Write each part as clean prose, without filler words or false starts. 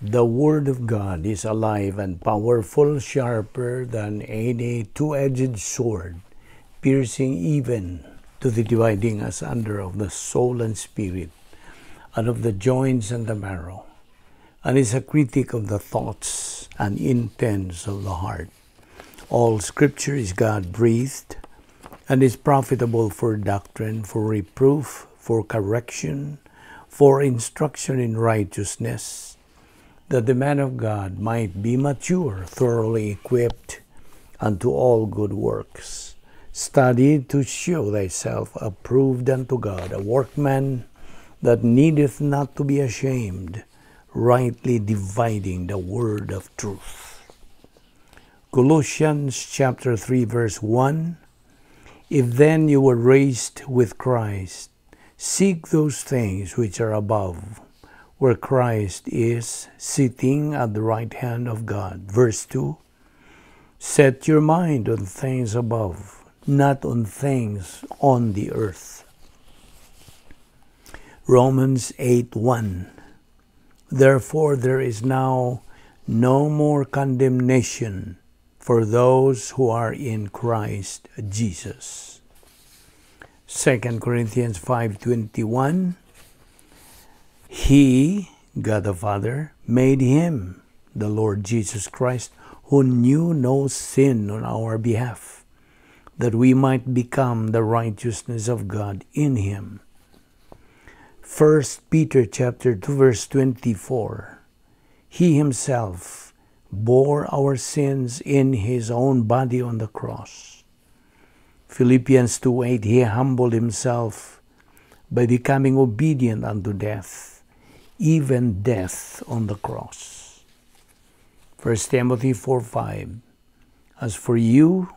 The Word of God is alive and powerful, sharper than any two-edged sword, piercing even to the dividing asunder of the soul and spirit, and of the joints and the marrow, and is a critic of the thoughts and intents of the heart. All Scripture is God-breathed, and is profitable for doctrine, for reproof, for correction, for instruction in righteousness, that the man of God might be mature, thoroughly equipped unto all good works. Study to show thyself approved unto God, a workman that needeth not to be ashamed, rightly dividing the word of truth. Colossians chapter 3 verse 1, If then you were raised with Christ, seek those things which are above, where Christ is sitting at the right hand of God. Verse 2, Set your mind on things above, not on things on the earth. Romans 8:1, Therefore there is now no more condemnation for those who are in Christ Jesus. 2 Corinthians 5:21, He, God the Father, made Him, the Lord Jesus Christ, who knew no sin on our behalf, that we might become the righteousness of God in Him. 1 Peter chapter 2 verse 24, He Himself bore our sins in His own body on the cross. Philippians 2:8, He humbled Himself by becoming obedient unto death, even death on the cross. 1 Timothy 4:5, As for you,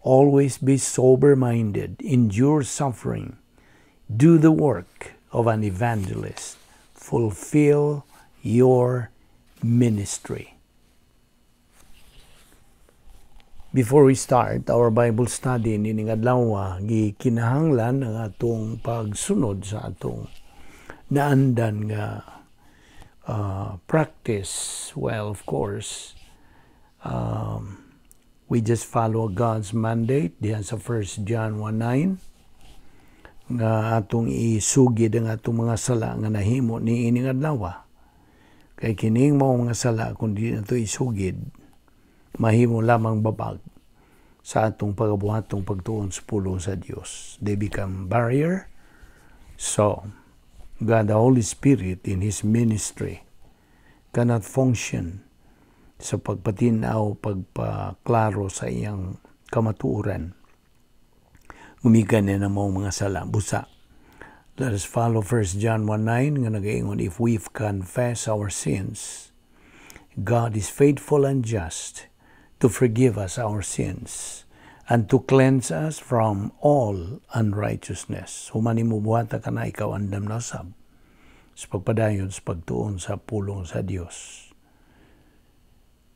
always be sober-minded, endure suffering, do the work of an evangelist, fulfill your ministry. Before we start our Bible study nining adlaw, gikinahanglan ang atong pagsunod sa atong naandan nga practice. Well, of course, we just follow God's mandate diyan sa 1 John 1:9 nga atong isugid ang atong mga sala nga nahimo ni ining adlaw. Kay kining mao mga sala kun di nato isugid, mahimo lamang babag sa atong pagabuhatong pagtuon sa pulong sa Dios. They become barrier. So, God the Holy Spirit in His ministry cannot function sa pagpatinaw, pagpaklaro sa iyang kamatuoran. Gumikan na mga sala, busa. Let us follow 1 John 1:9 nga nagaingon, If we confess our sins, God is faithful and just to forgive us our sins and to cleanse us from all unrighteousness. Humani mo buhata ka na ikaw andam na sab sa pagpadayon sa pagtuon sa pulong sa Dios.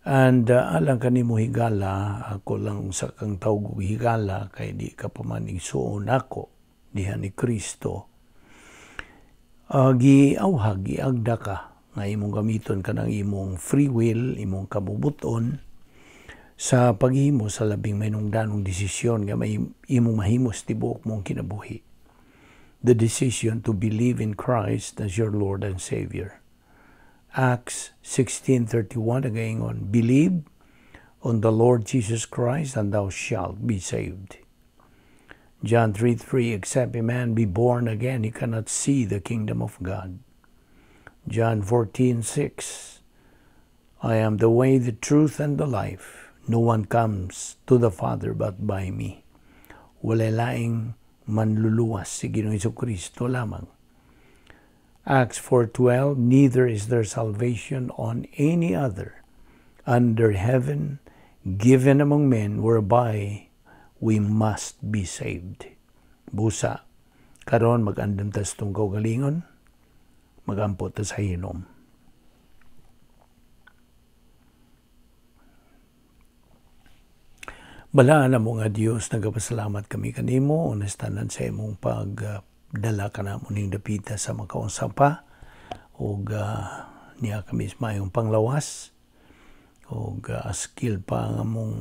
And alang kanimo higala, ako lang sa kang tawag higala, kay di ka pa man igsuon ako, diha ni Kristo. Giagda ka, nga imong gamiton ka ng imong free will, imong kabubuton, sa paghimo sa labing mainungdanong desisyon nga may imong mahimos tibuok mong kinabuhi. The decision to believe in Christ as your Lord and Savior. Acts 16:31 nagaingon, Believe on the Lord Jesus Christ and thou shalt be saved. John 3:3, Except a man be born again, he cannot see the kingdom of God. John 14:6, I am the way, the truth, and the life. No one comes to the Father but by me. Walay laing manluluwas si Ginoong Jesucristo lamang. Acts 4:12, Neither is there salvation on any other under heaven given among men whereby we must be saved. Busa, karon mag-andam tas tong kaugalingon, magampot tas sa hinom. Balaan na mo nga Diyos, nagapasalamat kami kanimo, honestanan sa imong pagdala ka na mo ning dapita sa makausapa, o niya kami mayong panglawas o skill pa ang among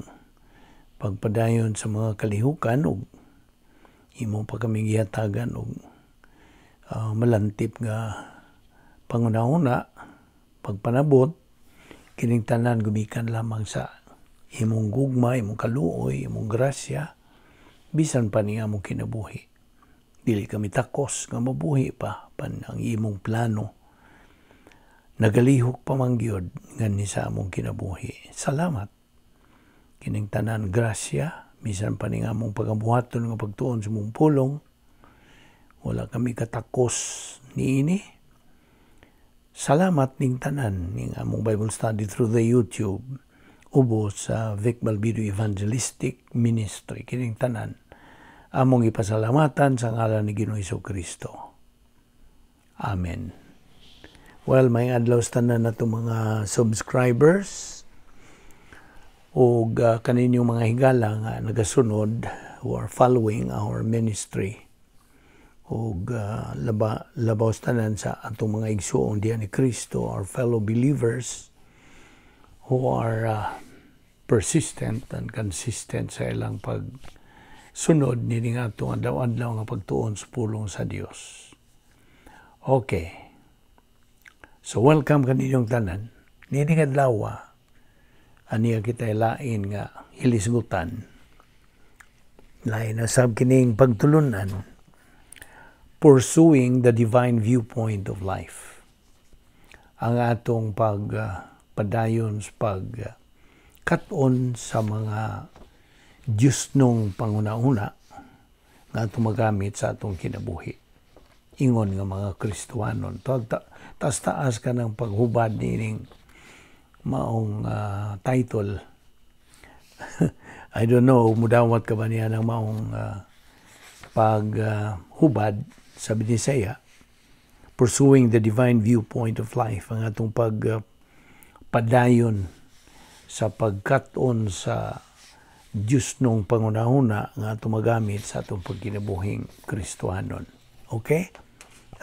pagpadayon sa mga kalihukan o imo pa kami gihatagan og malantip nga pangunahuna pagpanabot kining tanan gumikan lamang sa imong gugma, imong kaluoy, imong grasya bisan pa ni among kinabuhi. Dili kami takos nga mabuhi pa pan ang imong plano. Nagalihok pa man gyud nganhi sa among kinabuhi. Salamat kining tanan grasya bisan pa ni among pagabuhaton nga pagtuon sa imong pulong. Wala kami katakos niini. Salamat ning tanan ning among Bible study through the YouTube ubos sa Vic Balbido Evangelistic Ministry. Kining tanan among ipasalamatan sa ngalan ni Ginoong Jesucristo. Amen. Well, may adlaw sa tanan nato mga subscribers o kaninyong mga higala nga nagasunod who are following our ministry o labaw sa tanan sa atong mga igsoong diyan ni Kristo, our fellow believers who are persistent and consistent sa ilang pagsunod nini nga atong adlaw-adlaw nga pagtuon sa pulong sa Dios. Okay. So welcome kaninyong tanan. Nini adlaw aniya kita lain nga hilisgutan. Lain na sab kining pagtulunan, pursuing the divine viewpoint of life. Ang atong padayon sa katon sa mga Diyos nung panguna-una nga atong magamit sa atong kinabuhi. Ingon nga mga Kristohanon. Taas ka ng paghubad nining maong title. I don't know, mudawat ka ba niya ng maong paghubad sa Binisaya. Pursuing the divine viewpoint of life. Ang atong padayon sa pagkaton sa Diyos nung pangunahuna nga atong magamit sa atong pagkinabuhing Kristohanon. Okay?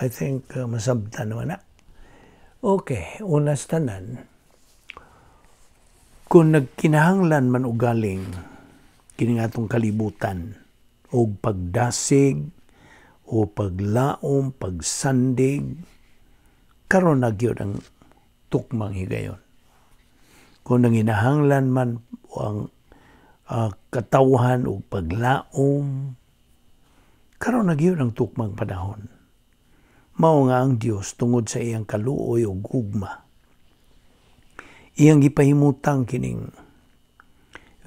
I think masabtan naman na. Okay, unas tanan. Kung nagkinahanglan man ugaling kining atong kalibutan o pagdasig o paglaom, pagsandig, karon na gyud ang tukmang higayon. Kung nanginahanglan man ang katawhan o paglaom, karon na gyud ang tukmang panahon. Mao nga ang Dios tungod sa iyang kaluoy o gugma. Iyang gipahimutang kining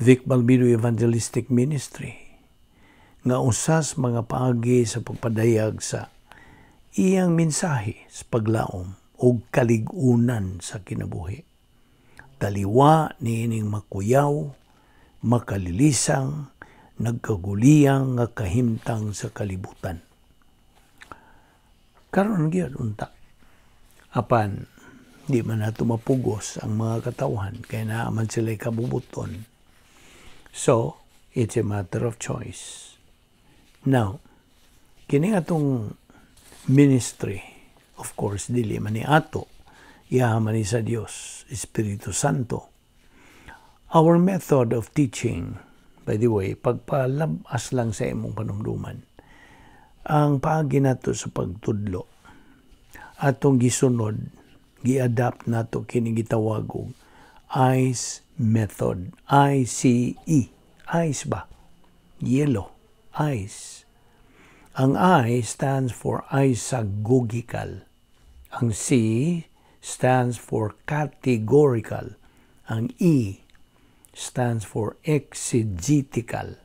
Vic Balbido Evangelistic Ministry nga usas mga paagi sa pagpadayag sa iyang mensahe sa paglaom o kaligunan sa kinabuhi. Taliwa niining makuyaw, makalilisang, nagkaguliyang nga kahimtang sa kalibutan. Karon gyud unta. Apan di man nato mapugos ang mga katawhan kay naa man sila'y kabubuton. So, it's a matter of choice. Now, kini atong ministry, of course, dili man ni ato, iyaman ni sa Dios, Espiritu Santo. Our method of teaching, by the way, pagpalabas lang sa imong panumduman, ang paagi nato sa pagtudlo, atong gisunod, gi-adapt nato kini gitawag og ICE method. ICE. ICE ba? Yellow. ICE. Ang I stands for isagogical. Ang C stands for categorical. Ang E stands for exegetical.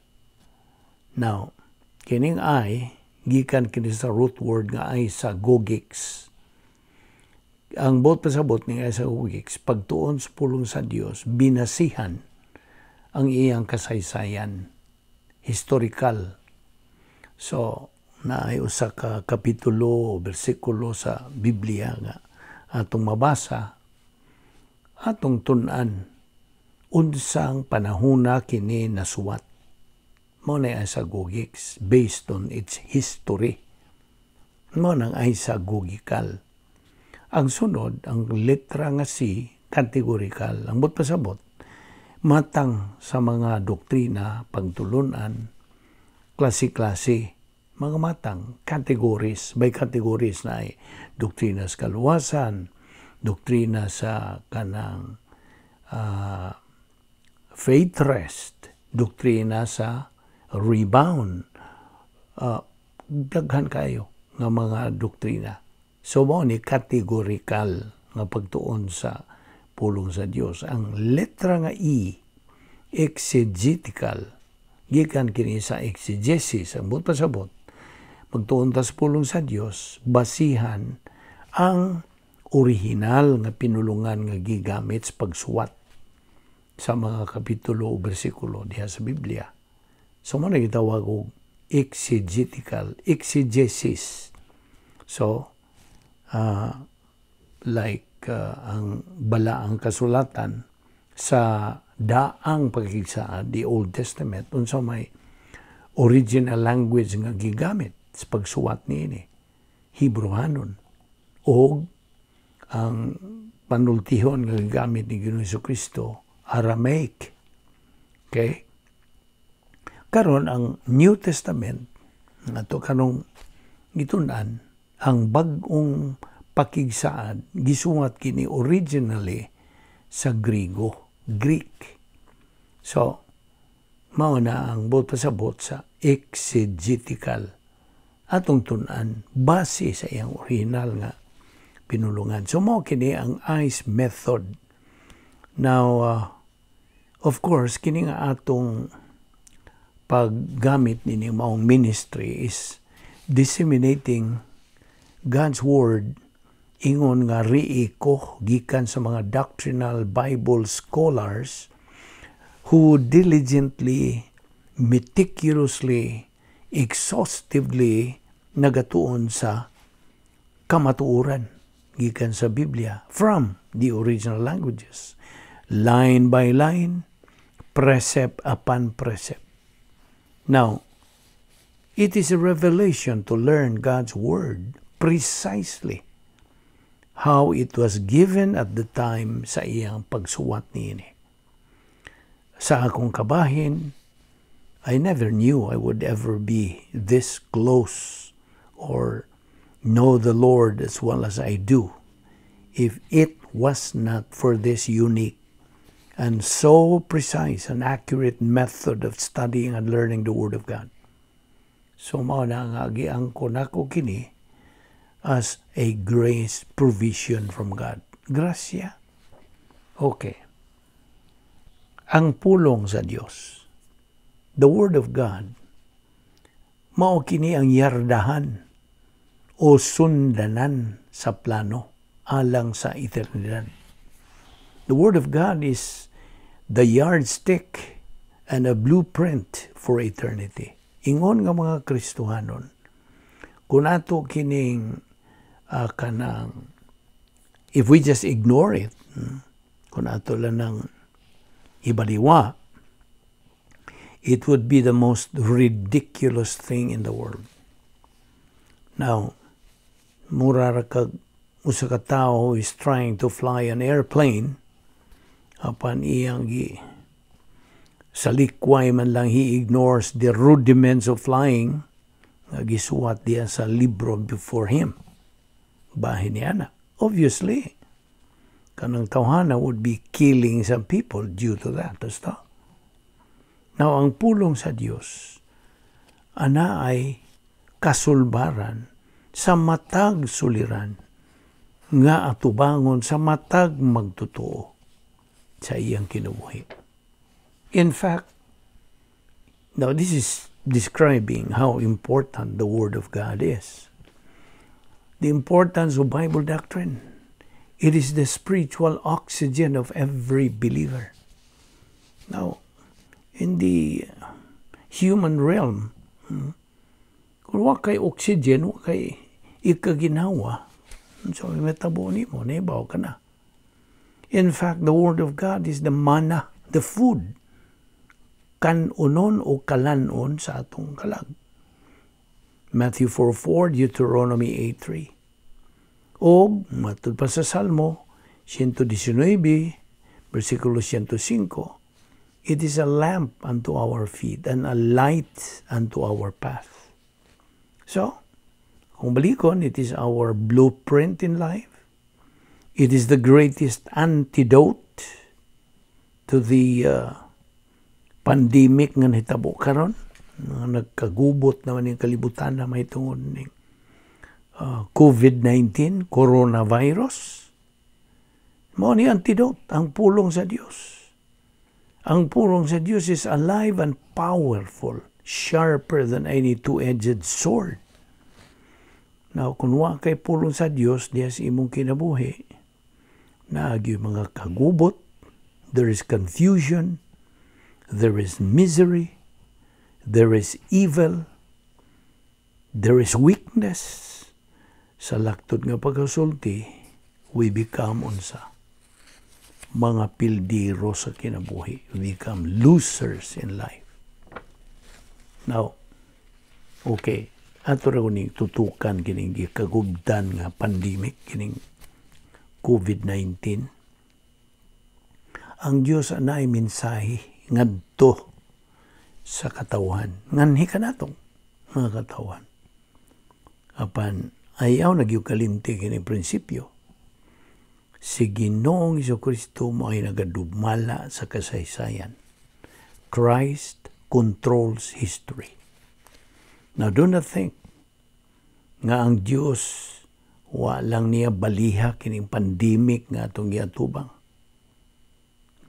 Now, kining I, gikan kini sa root word nga isagogics. Ang bot pasabot ng isagogics, pagtuon sa pulong sa Dios, binasihan ang iyang kasaysayan, historical. So, naay usa ka kapitulo o bersikulo sa Biblia nga atong mabasa, atong tun-an, unsang panahuna kini nasuwat. Mao na isagogics based on its history. Mao nang isagogical. Ang sunod, ang letra nga C, categorical. Ang bot pasabot, matang sa mga doktrina, pagtulunan, klase-klase, mga matang, categories, by categories na ay doktrina sa kaluwasan, doktrina sa kanang faith rest, doktrina sa rebound, daghan kayo nga mga doktrina. So, mo ni categorical nga pagtuon sa pulong sa Dios. Ang letra nga E, exegetical, gikan kini sa exegesis, ang buot pasabot, pagtuon ta sa pulong sa Dios, basihan ang original nga pinulungan nga gigamit sa pagsuwat sa mga kapitulo o bersikulo diha sa Biblia. So, mo na gitawag og exegetical, exegesis. So, ang balaang kasulatan sa daang pagkigsaad, the Old Testament, unsa may original language nga gigamit sa pagsuwat niini, Hebrewanon, o ang panultihon nga gigamit ni Ginoong Jesucristo, Aramaic. Okay? Karon ang New Testament, nga to kanong gitunan, ang bag-ong pakigsaad, gisuwat kini originally sa Greek. So, mao na ang buot pasabot sa exegetical. Atong tunan, base sa iyang original nga pinulungan. So, mao kini ang ICE method. Now, of course, kini nga atong paggamit nini maong ministry is disseminating God's Word ingon nga riiko gikan sa mga doctrinal Bible scholars who diligently, meticulously, exhaustively nagatuon sa kamatuoran gikan sa Biblia from the original languages, line by line, precept upon precept. Now, it is a revelation to learn God's Word precisely how it was given at the time sa iyang pagsuwat niini. Sa akong kabahin, I never knew I would ever be this close or know the Lord as well as I do if it was not for this unique and so precise and accurate method of studying and learning the Word of God. So mao na nga giangko nako kini as a grace provision from God. Grasya. Okay. Ang pulong sa Dios, the Word of God, mao kini ang yardahan o sundanan sa plano alang sa eternidad. The Word of God is the yardstick and a blueprint for eternity. Ingon nga mga Kristohanon, kung ato kining kanang, if we just ignore it, kung ato lang ng ibaliwa, it would be the most ridiculous thing in the world. Now, mura ra kag usa ka tawo who is trying to fly an airplane, apan iyang sa likway man lang he ignores the rudiments of flying nga gisuwat diya sa libro before him. Bahin niya na. Obviously, kanang tawhana would be killing some people due to that. Now, ang pulong sa Dios, ana ay kasulbaran sa matag suliran nga atubangon sa matag magtotoo sa iyang kinabuhi. In fact, now this is describing how important the Word of God is. The importance of Bible doctrine. It is the spiritual oxygen of every believer. Now, in the human realm, kung wa kay oxygen, wa kay ikaginawa, so metabo nimo, naibaw ka na. In fact, the Word of God is the manna, the food, kanunon o kalanon sa atong kalag. Matthew 4:4, Deuteronomy 8:3. O, matud pa sa Salmo 119, versikulo 105, it is a lamp unto our feet and a light unto our path. So, kung balikon, it is our blueprint in life. It is the greatest antidote to the pandemic nga nahitabo karon, nga nagkagubot naman yung kalibutan na may tungod ng COVID-19, coronavirus. Mao ni antidote, ang pulong sa Dios. Ang pulong sa Dios is alive and powerful, sharper than any two-edged sword. Now, kung wa kay pulong sa Dios, diya sa imong kinabuhi, naagi mga kagubot, there is confusion, there is misery, there is evil, there is weakness. Sa laktod nga pagkasulti, we become unsa? Mga pildiro sa kinabuhi. We become losers in life. Now, okay, ato ra kuning tutukan kining gikagubdan nga pandemic, kining COVID-19. Ang Dios anay mensahe ngadto sa katawhan. Nganhi ka natong mga katawhan. Apan ayaw nagyukalimti kining prinsipyo. Si Ginoong Jesucristo mo ay nagadumala sa kasaysayan. Christ controls history. Now, do not think nga ang Diyos walang niya baliha kining pandemic nga atong giatubang.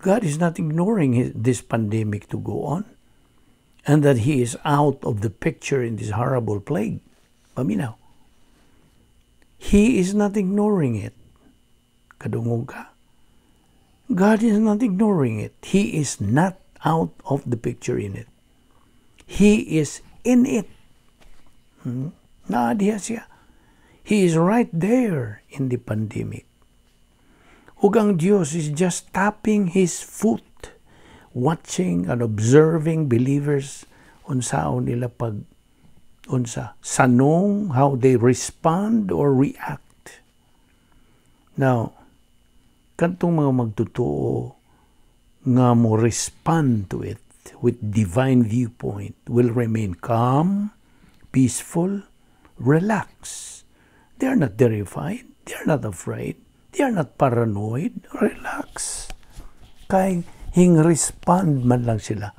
God is not ignoring this pandemic to go on, and that He is out of the picture in this horrible plague. Paminaw. He is not ignoring it. Kadungog ka. God is not ignoring it. He is not out of the picture in it. He is in it. Naadiya siya. He is right there in the pandemic. Ug ang Diyos is just tapping His foot, watching and observing believers unsaon nila sanong, how they respond or react. Now, kantong mga magtutuo nga mo respond to it with divine viewpoint will remain calm, peaceful, relaxed. They are not terrified. They are not afraid. They are not paranoid. Relax. Kay hing-respond man lang sila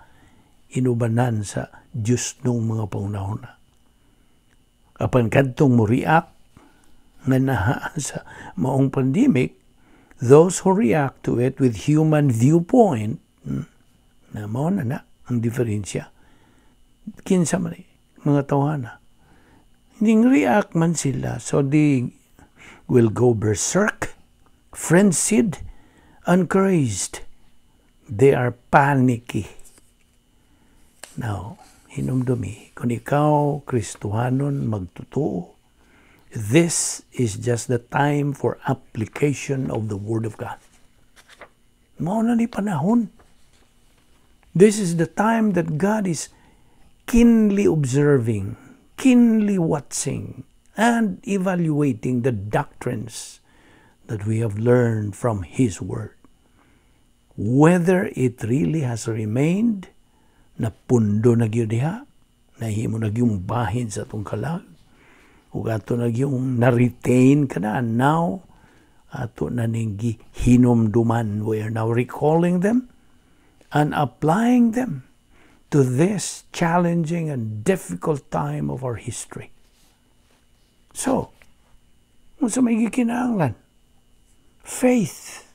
inubanan sa Diyos nung mga pangunahon na. Apan kadtong mo react nga nahaan sa maong pandemic, those who react to it with human viewpoint, na mao na ang diferensya. Kinsa man mga tawhana. Hindi react man sila, so they will go berserk, frenzied, and crazed. They are panicky. Now, hinumdumi, kung ikaw, Kristohanon, magtutuo, this is just the time for application of the Word of God. Mao na ni panahon. This is the time that God is keenly observing, keenly watching, and evaluating the doctrines that we have learned from His Word. Whether it really has remained na pundo na gyud diha, nahimo na gyung bahin sa atong kalag, ug ato na gyung na-retain kana, now ato na ning hinumduman. We are now recalling them and applying them to this challenging and difficult time of our history. So, kung sa may gikinahanglan, faith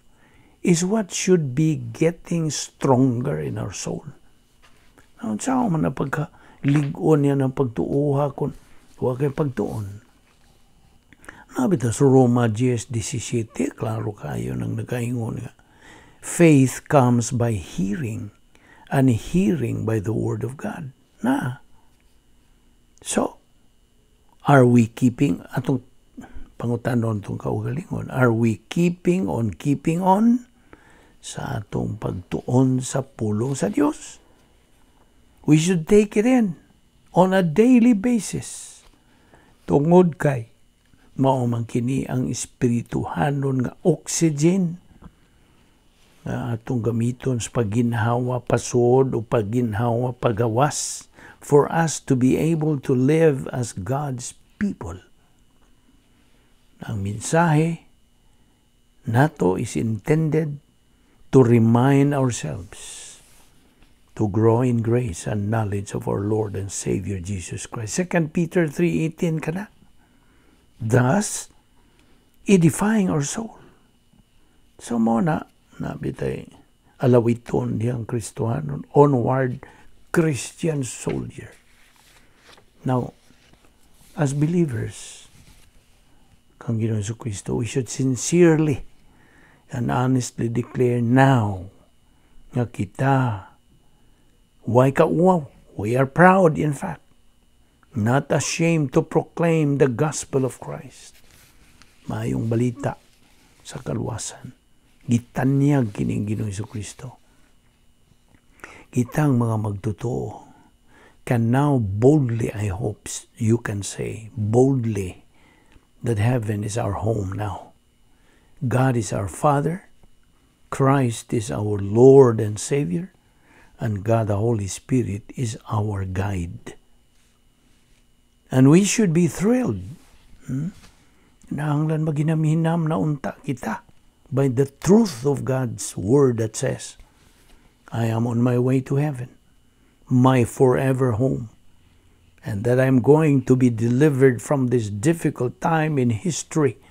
is what should be getting stronger in our soul. Ang sao man na pagka-ligon yan ang pagtuuha kung huwag kayong pagtuon. Nabita sa Roma 10:17, klaro kayo nang nakaingon nga. Faith comes by hearing, and hearing by the Word of God. So, are we keeping, atong pangutanon itong kaugalingon, are we keeping on sa atong pagtuon sa pulong sa Diyos? We should take it in on a daily basis. Tungod kay Mao man kini ang espirituhanon nga oxygen nga atong gamiton sa pagginhawa pasod o pagginhawa pagawas for us to be able to live as God's people. Ang mensahe nato is intended to remind ourselves to grow in grace and knowledge of our Lord and Savior Jesus Christ. 2 Peter 3:18 kana. Thus, edifying our soul. So mo nabitay alawiton diyang Kristohanon, onward Christian soldier. Now, as believers, kang Ginoong Jesucristo, we should sincerely and honestly declare now nga kita, we are proud, in fact, not ashamed to proclaim the gospel of Christ. Maayong balita sa kaluwasan. Gitanyag kining Ginoong Jesucristo. Kitang mga magtotoo can now boldly, I hope you can say, boldly, that heaven is our home now. God is our Father, Christ is our Lord and Savior, and God the Holy Spirit is our guide. And we should be thrilled. Nahanglan maginamhinam na unta kita by the truth of God's word that says, I am on my way to heaven, my forever home, and that I'm going to be delivered from this difficult time in history,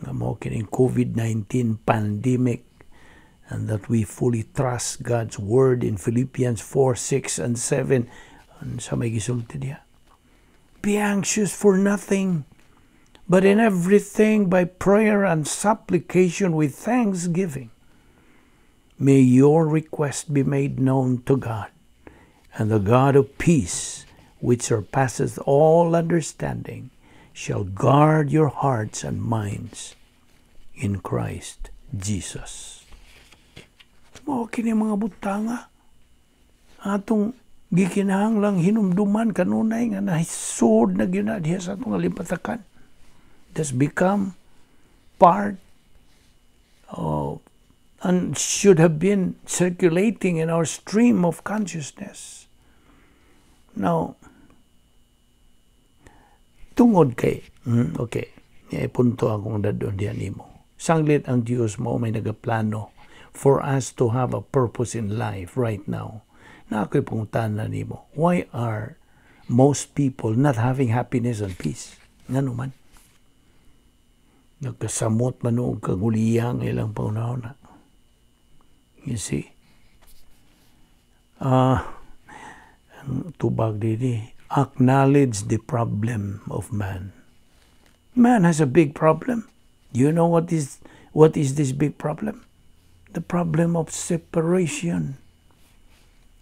nga mo kining COVID-19 pandemic, and that we fully trust God's word in Philippians 4, 6, and 7, sa may gisulti niya. Be anxious for nothing, but in everything by prayer and supplication with thanksgiving. May your request be made known to God, and the God of peace, which surpasses all understanding, shall guard your hearts and minds in Christ Jesus. Mao kini mga butanga atong gikinahanglang hinumduman kanunay nga nahisod na gyud diha sa atong limpatakan. It has become part of and should have been circulating in our stream of consciousness. Now, tungod kay, okay, punto akong dadon diyan nimo. Sanglit ang Diyos mo may nagaplano for us to have a purpose in life right now. Na ako'y pungtan na nimo, why are most people not having happiness and peace? Nga naman. Nagkasamot man o kaguliyang ilang paunaw na. You see? Tubag didi, acknowledge the problem of man. Man has a big problem. You know what is this big problem? The problem of separation.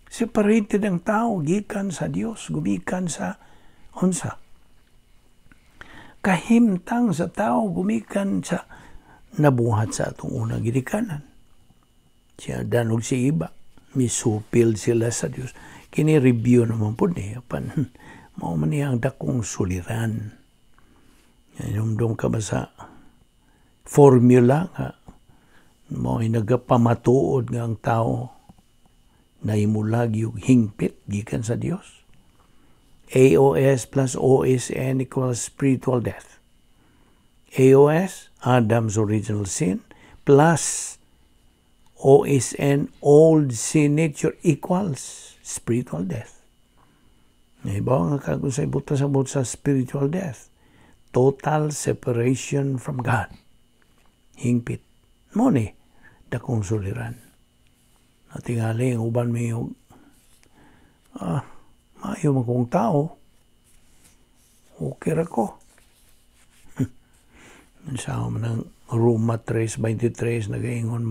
Separated ang tao, gikan sa Dios, gumikan sa unsa. Kahimtang sa tao, gumikan sa nabuhat sa atong unang gidikanan. Siya danog si iba, misupil sila sa Dios. Kini-review naman po niya, mao man niya ang dakong suliran. Inumdum ka ba sa formula nga, mo'y nagapamatuod nga ang tao na imulag yung hingpit gikan sa Dios. AOS plus OSN equals spiritual death. AOS, Adam's original sin, plus OSN, old sin nature, equals spiritual death. Iba nga kung sa ibutas sa spiritual death, total separation from God. Hingpit. Mo ni, dakong suliran. Natingali, ang uban may maayo man kong tao. Okay ra ko. Sa man ng Roma 3:23 nagaingon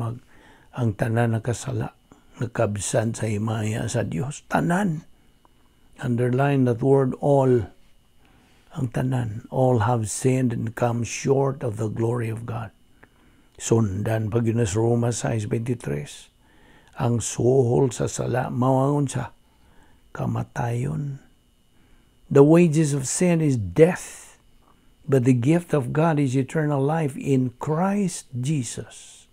ang tanan nakasala, nakabsan sa himaya sa Dios. Tanan. Underline that word, all. Ang tanan. All have sinned and come short of the glory of God. Sundan pag yun sa Roma 6:23. Ang suhol sa sala, mawangon sa kamatayon. The wages of sin is death, But the gift of God is eternal life in Christ Jesus.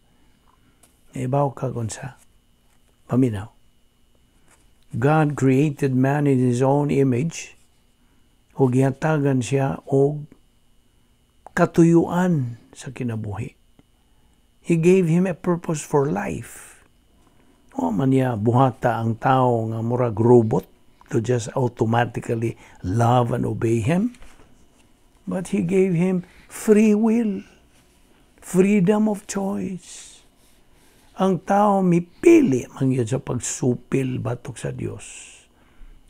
Ibaw ka kung sa paminaw. God created man in His own image, ug gihatagan siya og katuyuan sa kinabuhi. He gave him a purpose for life. O man niya buhata ang tao nga murag robot to just automatically love and obey Him. But He gave him free will, freedom of choice. Ang tao mipili man yun sa pagsupil batok sa Dios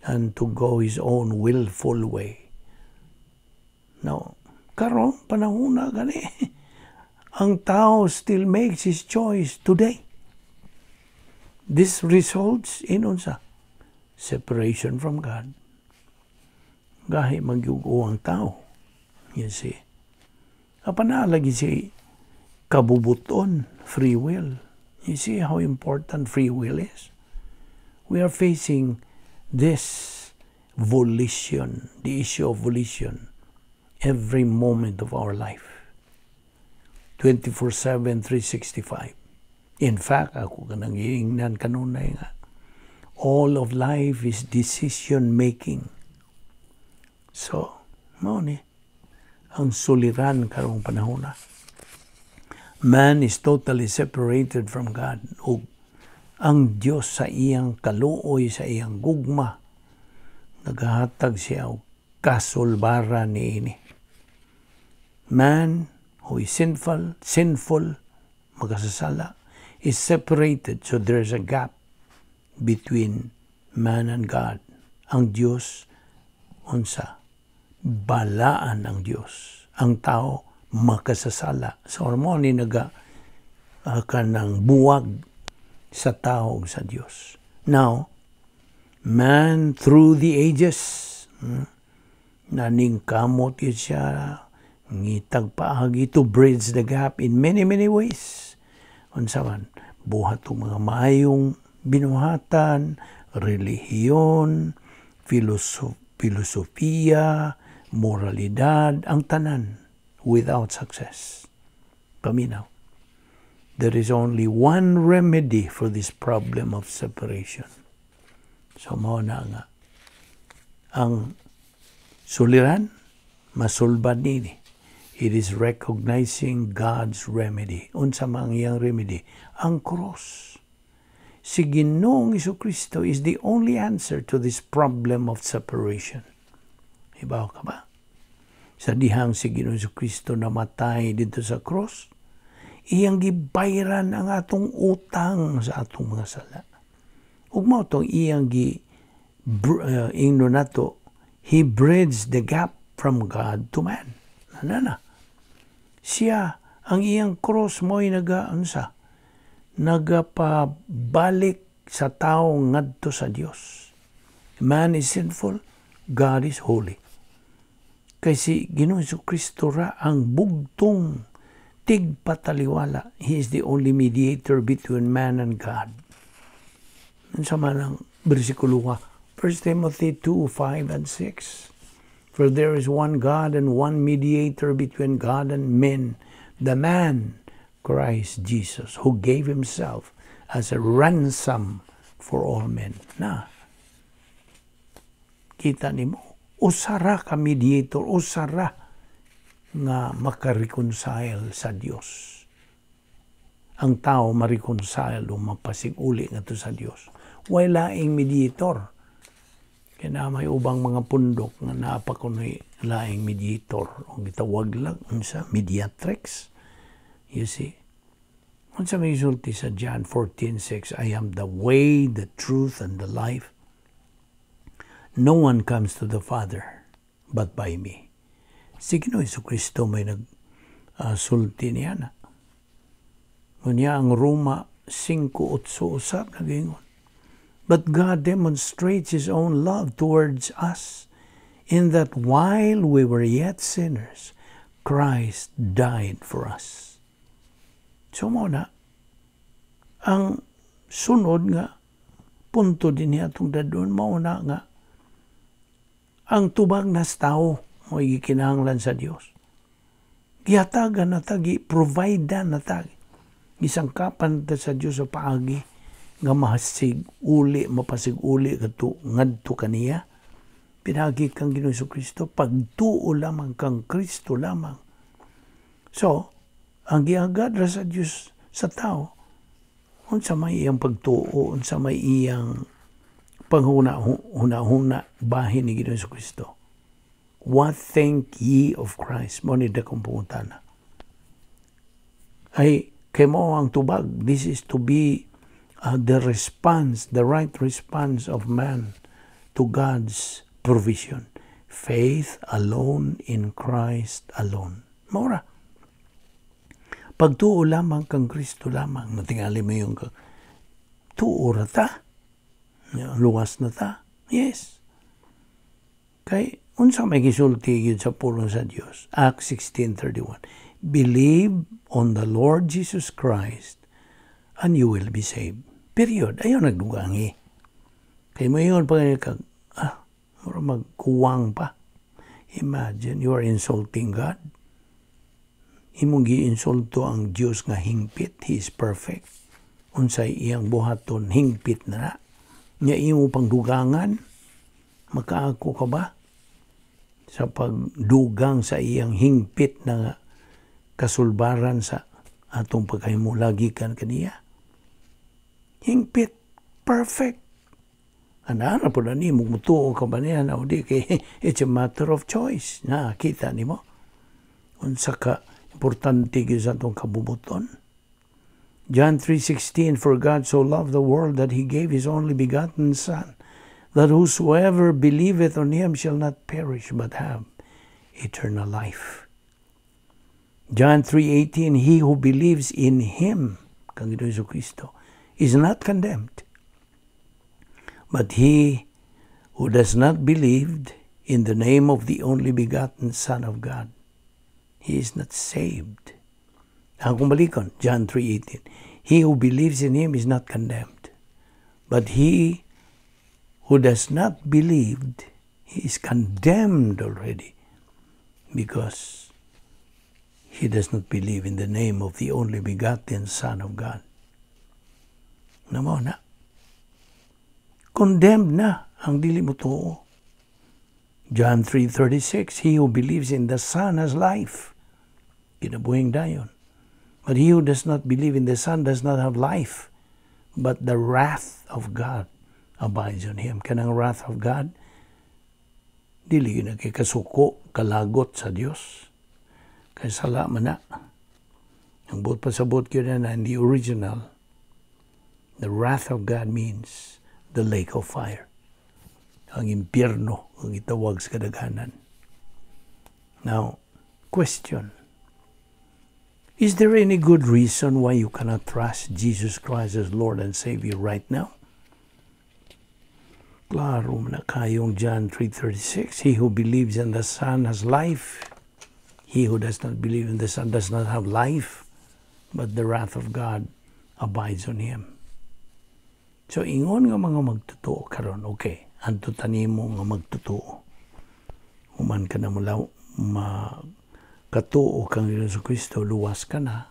and to go his own willful way. Now, karon panahon na gani. Ang tao still makes his choice today. This results in unsa? Separation from God. Gahi magyugo ang tao. You see. Apanalagi si kabubuton, free will. You see how important free will is? We are facing this volition, the issue of volition, every moment of our life. 24/7, 365. In fact, ako kanang giingnan kanunay nga, all of life is decision-making. So, mao ni ang suliran karong panahon na. Man is totally separated from God. O ang Diyos sa iyang kaluoy, sa iyang gugma, naghahatag siya og kasulbaran niini. Man who is sinful, makasasala, is separated. So there's a gap between man and God. Ang Diyos, unsa, balaan ang Diyos. Ang tao, makasasala. So, hormone naga kanang buwag sa tao sa Diyos. Now, man through the ages, naning kamot siya, ngitag paagi to bridge the gap in many, many ways. Unsa man, buhat ng mga maayong binuhatan, relihiyon, filosofiya, moralidad, ang tanan, without success. Paminaw. There is only one remedy for this problem of separation. So, mao na nga. Ang suliran, masulbad nini. It is recognizing God's remedy. Unsa man iyang remedy? Ang cross. Si Ginoong Jesucristo is the only answer to this problem of separation. Ibaw ka ba? Sa dihang si Ginoong Jesucristo namatay dito sa cross, iyang gibayran ang atong utang sa atong mga sala. Ug mao tong iyang ingno nato, He bridged the gap from God to man. Nana. Siya ang iyang cross mo'y nagapabalik sa tao ngadto sa Dios. Man is sinful, God is holy. Kasi Ginoong Jesucristo ra ang bugtong tigpataliwala. He is the only mediator between man and God. Sa manang bersikulo nga, 1 Timothy 2:5 and 6. For there is one God and one mediator between God and men, the man, Christ Jesus, who gave Himself as a ransom for all men. Na, kita nimo, usara ka mediator, usara nga makareconcile sa Dios. Ang tao ma-reconcile o mapasig-uli nga to sa Dios. Wala laing mediator. Kaya may ubang mga pundok nga napakunoy laing mediator. O gitawag lang sa mediatrix. You see? Unsa may sulti sa John 14:6, I am the way, the truth, and the life. No one comes to the Father but by me. Si Ginoong Jesucristo may sulti niya na. Ngunya ang Roma 5:8 usab nagingon. But God demonstrates His own love towards us in that while we were yet sinners, Christ died for us. So muna, ang sunod nga punto din niya itong dadon, mauna nga ang tubag nas tao mo ikinahanglan sa Dios. gihatagan na ta, gi-provide na ta, gisangkapan ta sa Dios sa paagi nga mapasig uli ngadto kaniya. Pinagi kang Ginoong Jesucristo, pagtuo lamang kang Kristo lamang. So, ang giagad ra sa Dios sa tao, unsa may iyang pagtuo, unsa may iyang panghuna-huna bahin ni Ginoong Jesucristo. What think ye of Christ? Mo ni dakong pangutana. Ay, kay mo ang tubag, this is to be the right response of man to God's provision. Faith alone in Christ alone. Maura. Pagtuo lamang kang Kristo lamang. Natingali mo yung tuo na ta. Luwas na ta. Yes. Kay, unsa may gisulti yun sa pulong sa Diyos. Acts 16:31. Believe on the Lord Jesus Christ and you will be saved. Period. Ayaw nagdugangi. Kay mo yun pag magkuwang pa. Imagine, you are insulting God. Imong gi-insulto ang Diyos nga hingpit. He is perfect. Unsay iyang buhaton, hingpit na. Nya imo pang dugangan, makaako ka ba? Sa pagdugang sa iyang hingpit na kasulbaran sa atong pagkahimulagikan kaniya. Hingpit, perfect. Anara po na ni, mutuo ka ba niya na o di kay it's a matter of choice. Nakakita ni mo. Unsa ka importante sa itong kabubuton. John 3:16, for God so loved the world that He gave His only begotten Son, that whosoever believeth on Him shall not perish but have eternal life. John 3:18, he who believes in Him, kang Ginoong Jesucristo, is not condemned. But he who does not believe in the name of the only begotten Son of God, he is not saved. Akong balikon, John 3:18. He who believes in Him is not condemned. But he who does not believe, he is condemned already because he does not believe in the name of the only begotten Son of God. Namo na. Condemned na ang dili mo tuo. John 3:36, he who believes in the Son has life. Kinabuhing dayon. But he who does not believe in the Son does not have life, but the wrath of God abides on him. Kanang wrath of God, dili yun kasuko, kalagot sa Diyos. Kaya sala man na. Ang buot pasabot yun na in the original, the wrath of God means the lake of fire. Ang impyerno, ang itawag sa kadaghanan. Now, question. Is there any good reason why you cannot trust Jesus Christ as Lord and Savior right now? Klaro na kayong John 3:36, he who believes in the Son has life. He who does not believe in the Son does not have life, but the wrath of God abides on him. So, ingon nga mga magtutuo karon, okay, anto tanimo nga magtutuo. Human ka na mula katuo kang Ginoong Kristo, luwas ka na.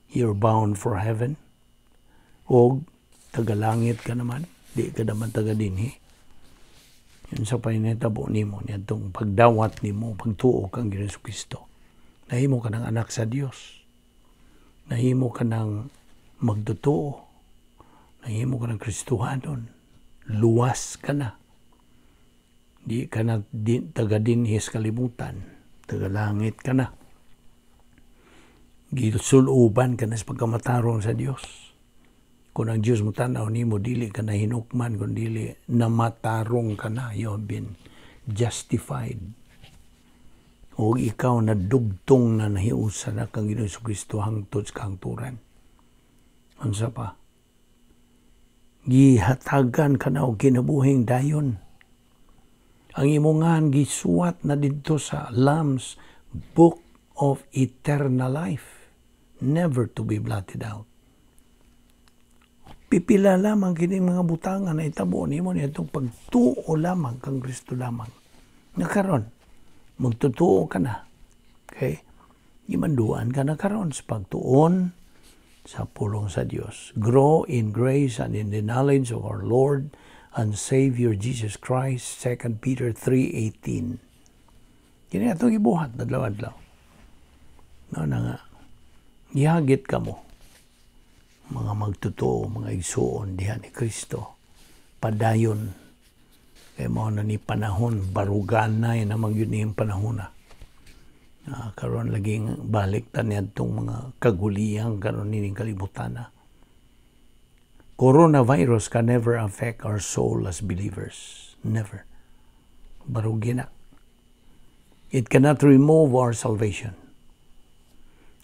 You're bound for heaven. O tagalangit ka naman, di ka naman taga-dinhi. Yun sa paninitabo nimo, nitong pagdawat nimo, pagtuo kang Ginoong Kristo. Nahimo ka ng anak sa Dios. Nahimo ka ng magtutuo. Nahimo ka ng Kristuhanon. Luwas ka na. Di ka na taga-dinhis kalimutan. Tagalangit ka na. Gisuluban ka na sa pagkamatarong sa Diyos. Kung ang Diyos mo tanaw nimo, dili ka na hinukman, kung dili namatarong ka na, you have been justified. O ikaw na dugtong na nahiusa na kang Ginoong Jesucristo hangtod sa kahangturan. Ang sa pa? Gihatagan ka na o kinabuhing dayon. Ang imongan gisuwat na dito sa Lamb's Book of Eternal Life, never to be blotted out. Pipila lamang kining mga butangan na itabo nimo nitong pagtuo lamang kang Kristo lamang. Nakaron, magtutuo ka na. Okay? Imanduan ka na karon sa pagtuon sa pulong sa Dios. Grow in grace and in the knowledge of our Lord and Savior Jesus Christ. 2 Peter 3:18. Kini atong gibuhat adlaw-adlaw. No na nga. Ihagit ka mo. Mga magtotoo, mga igsuon diha ni Kristo. Padayon. Kaya mo na ni panahon, barugan na yun namang yun yung panahon na. Karon laging balik taniad tong mga kaguliyang karon nining kalibutan na. Coronavirus can never affect our soul as believers. Never. Barugin na. It cannot remove our salvation.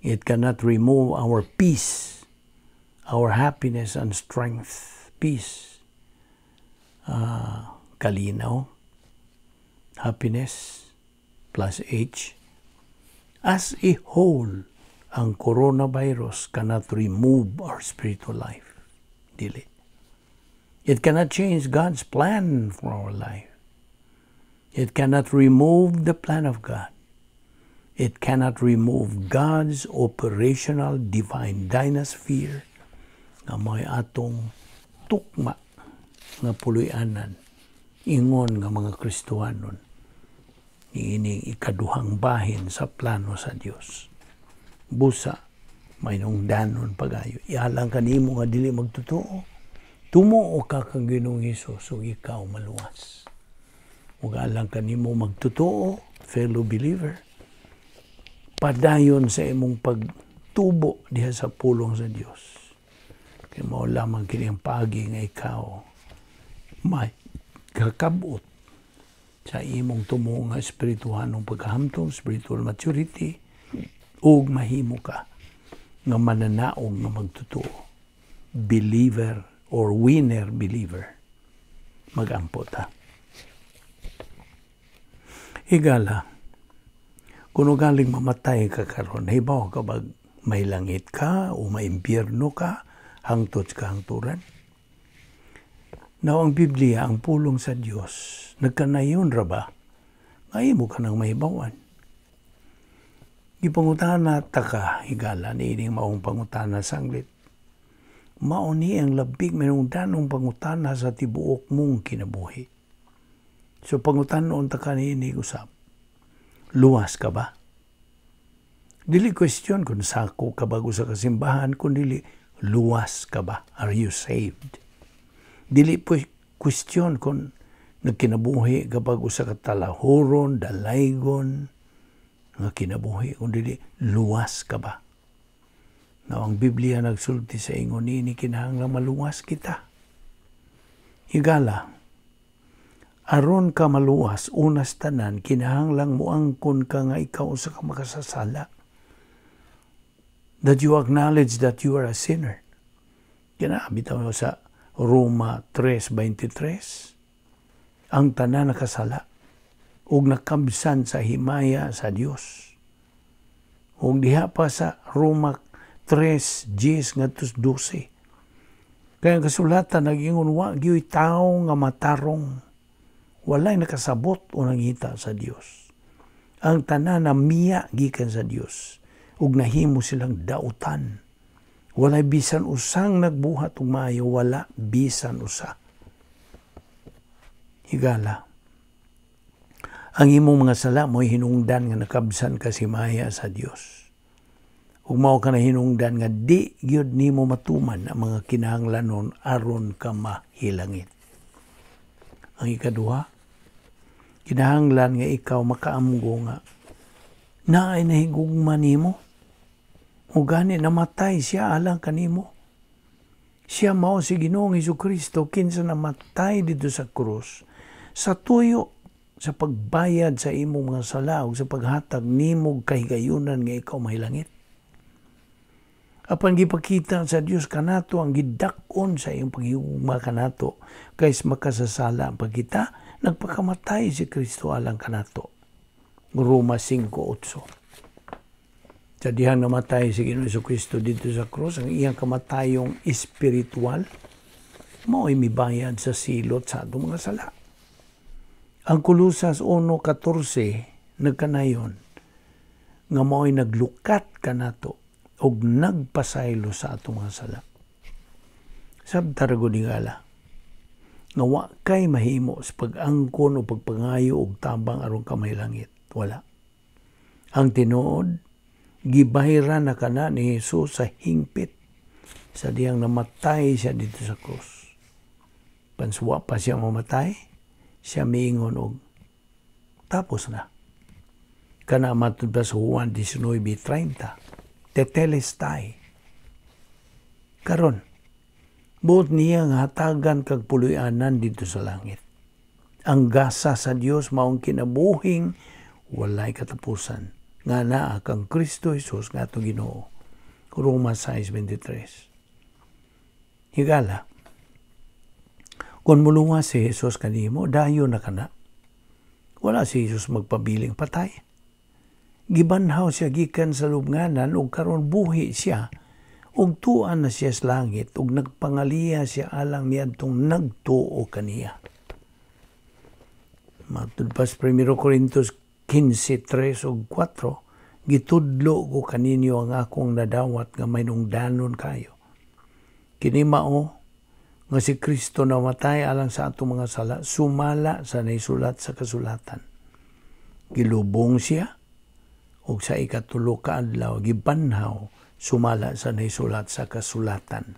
It cannot remove our peace, our happiness and strength. Peace. Kalinaw. Happiness plus H. As a whole, ang coronavirus cannot remove our spiritual life. Dili. It cannot change God's plan for our life. It cannot remove the plan of God. It cannot remove God's operational divine dynasphere nga may atong tukma nga puloy-anan ingon nga mga Kristohanon ining ikaduhang bahin sa plano sa Dios. Busa may nungdanon pagayo. Ihalang kanimo nga dili magtotoo. Tumuo ka kang Ginoong Hesus ug ikaw maluwas. Ug alang kanimo magtotoo, fellow believer. Padayon sa imong pagtubo diha sa pulong sa Dios. Kaya mao lamang kini ang paagi nga ikaw may kakabot sa imong tumo nga espirituhanong pagkahamtong, spiritual maturity, ug mahimo ka nga mananaog nga magtotoo. Believer or winner believer. Mag-ampot ha. Higala, kung galing mamatay ka karon, hibaw ka ba may langit ka o may impyerno ka, hangtod ka hangturan? Now, ang Biblia, ang pulong sa Diyos, nagkanayon ra ba? Ngayon mo ka nang mahibawan. Ipangutana ta ka, higala, niining maong pangutana sanglit. Mauni ang labig manungdanong pangutana sa tibuok mong kinabuhi. So, pangutanon ta ka niining usap. Luwas ka ba? Dili question kung sako ka bago sa kasimbahan, kung dili luwas ka ba? Are you saved? Dili po question kung nagkinabuhi kapag usa ka talahuron, dalaygon, nga kinabuhi, kung dili luwas ka ba? Now, ang Biblia nagsulti sa ingon ni kinahanglang maluwas kita. Higala, aron ka maluwas, unas tanan, kinahanglang muangkon ka nga ikaw usa ka makasasala. That you acknowledge that you are a sinner. Kinabitaw sa Roma 3:23, ang tanan nakasala ug nakabsan sa himaya sa Dios. Ug diha pa sa Roma 3:10 ngadto 12. Kaya kasulatan nagingon wa gyud tawo nga matarong, walay nakasabot o nangita sa Dios. Ang tanan na miya gikan sa Dios ug nahimo silang dautan. Walay bisan usang nagbuhat og maayo, wala bisan usa. Higala, ang imong mga sala mo'y hinungdan nga nakabsan ka si maya sa Dios. Ug mao ka na hinungdan nga di gyud nimo matuman ang mga kinahanglanon aron ka mahilangit. Ang ikaduha, kinahanglan nga ikaw makaamgo nga naay nahigugma nimo. O gani namatay siya alang kanimo. Siya mao si Ginoong Hesukristo kinsa namatay dito sa krus sa tuyo sa pagbayad sa imong mga sala ug sa paghatag nimog kahigayunan nga ikaw mahilangit. Apan gipakita sa Dios kanato ang gidak-on sa iyong paghigugma kanato kaysa makasasala ang pagkita nagpakamatay si Kristo alang kanato. Roma 5:8. Sa dihang namatay si Ginoong Jesucristo dito sa krus, ang iyang kamatayong espiritual, mao'y mibayad sa silot sa atong mga sala. Ang Kolosas 1:14 nagkanayon nga mao'y naglukat kanato og nagpasaylo sa atong mga sala. Sabta ra gud higala nga wa kay mahimo sa pag-angkon o pagpangayo og tabang aron kamay langit. Wala. Ang tinuod, gibayra na kana ni Jesus sa hingpit sa diyang namatay siya dito sa krus. Pansuwa pa siya mamatay, siya miingon og tapos na. Kana matud pa sa Juan 19:30, tetelestai. Karon, buot niya nga hatagan kag puloy-anan dito sa langit. Ang gasa sa Dios maong kinabuhing walay katapusan. Nga naa kang Kristo Jesus nga atong Ginoo. Roma 6:23. Higala, kung muluwas si Jesus kanimo, dayo na kana. Wala si Jesus magpabiling patay. Gibanhaw siya gikan sa lubnganan ug karon buhi siya ug tuan na siya sa langit ug nagpangaliya siya alang niadtong nagtuo kaniya. Matud pa sa 1 Corintios 15:3 ug 4, gitudlo ko kaninyo ang akong nadawat nga may nungdanon kayo. Kini mao nga si Kristo namatay alang sa atong mga sala, sumala sa naisulat sa kasulatan. Gilubong siya ug sa ikatulo ka adlaw gibanhaw sumala sa naisulat sa kasulatan.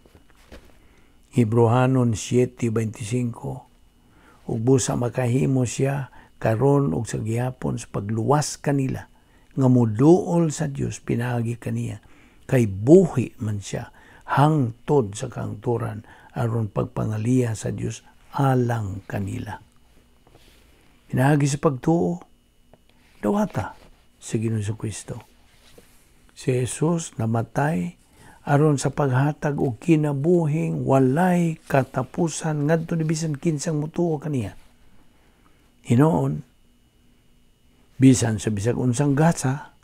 Hebrehanon 7:25, ug busa makahimo siya karon ug sa gihapon sa pagluwas kanila nga moduol sa Dios pinaagi kaniya kay buhi man siya hangtod sa kahangturan aron pagpangaliya sa Dios alang kanila. Pinaagi sa pagtuo dawata sa Ginoong Kristo. Si Jesus namatay aron sa paghatag og kinabuhing walay katapusan ngadto ni bisan kinsang motuo kaniya. Hinoon, bisan sa bisag unsang gasa,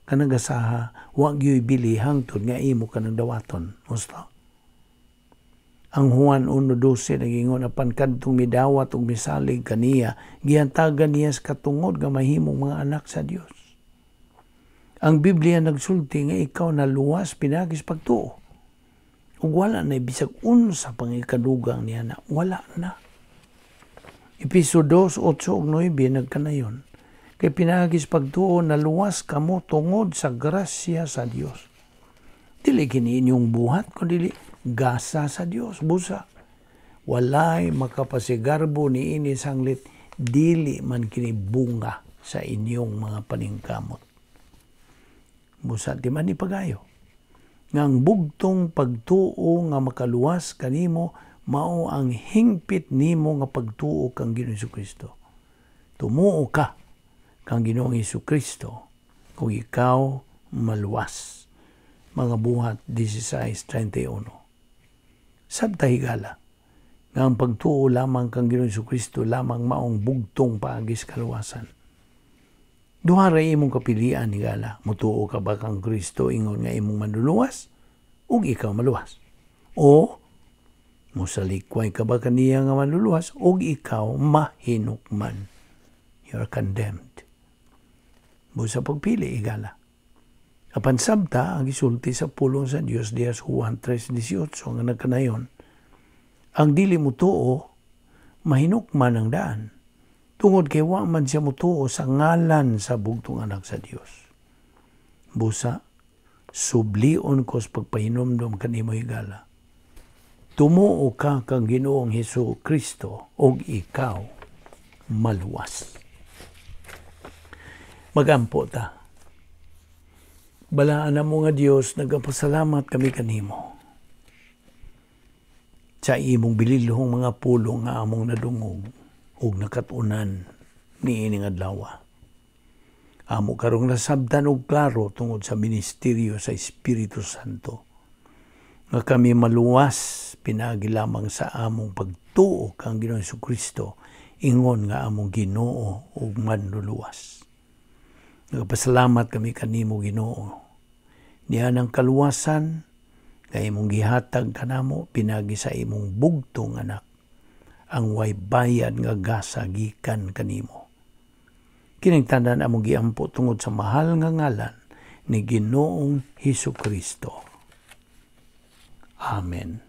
kanang gasaha, wa gyud bili hangtod nga imo kanang dawaton. Musta? Ang Juan 1:12 nagingon apan kadtong midawat ug misalig kaniya, gihantagan niya sa katungod nga mahimong mga anak sa Dios. Ang Biblia nagsulti nga ikaw naluwas pinagis pagtuo. Ug wala na bisag unsa pang ikadugang niya na wala na. Episo 2:8 ug 9 nagkanayon. Kay pinagis pagtuo naluwas kamo tungod sa grasya sa Dios. Dili kini inyong buhat kundi gasa sa Dios, busa. Walay makapasigarbo ni ini sanglit dili man kini bunga sa inyong mga paningkamot. Busa di man ipagayo. Nga ang bugtong pagtuo nga makaluwas kanimo mao ang hingpit nimo nga pagtuo kang Ginoong Jesucristo. Tumuo ka kang Ginoong Jesucristo kung ikaw maluwas. Mga buhat 16:31. Sabta higala nga ang pagtuo lamang kang Ginoong Jesucristo lamang maong bugtong paagis kaluwasan. Duha ra imong kapilian higala, mutuo ka ba kang Kristo ingon nga imong manluluwas ug ikaw maluwas? O musalikway ka ba kaniya nga manluluwas ug ikaw mahinukman? You are condemned. Busa pagpili higala. Apan sabta ang gisulti sa pulong sa Dios dias Juan 3:18 nga nagkanayon, ang dili mutuo mahinukman ang daan. Tungod kay wa man siya mutuo sa ngalan sa bugtong anak sa Dios. Busa, sublion ko sa pagpahinomdom kanimo higala. Tumuo ka kang Ginoong Jesucristo ug ikaw maluwas. Magampo ta. Balaan na mo nga Dios, nagapasalamat kami kanimo. Sa imong bililhong mga pulong nga among nadungog ug nakatunan ni ining adlaw. Amo karong nasabtan og klaro tungod sa ministeryo sa Espiritu Santo. Nga kami maluwas pinagi lamang sa among pagtuo kang Ginoong Jesucristo ingon nga among Ginoo ug manluluwas. Nagpasalamat kami kanimo Ginoo. Niya ng kaluwasan kay imong gihatag kanamo pinagi sa imong bugtong anak. Ang way bayad nga gasa gikan kanimo. Kining tanan among giampo tungod sa mahal nga ngalan ni Ginoong Hesus Kristo. Amen.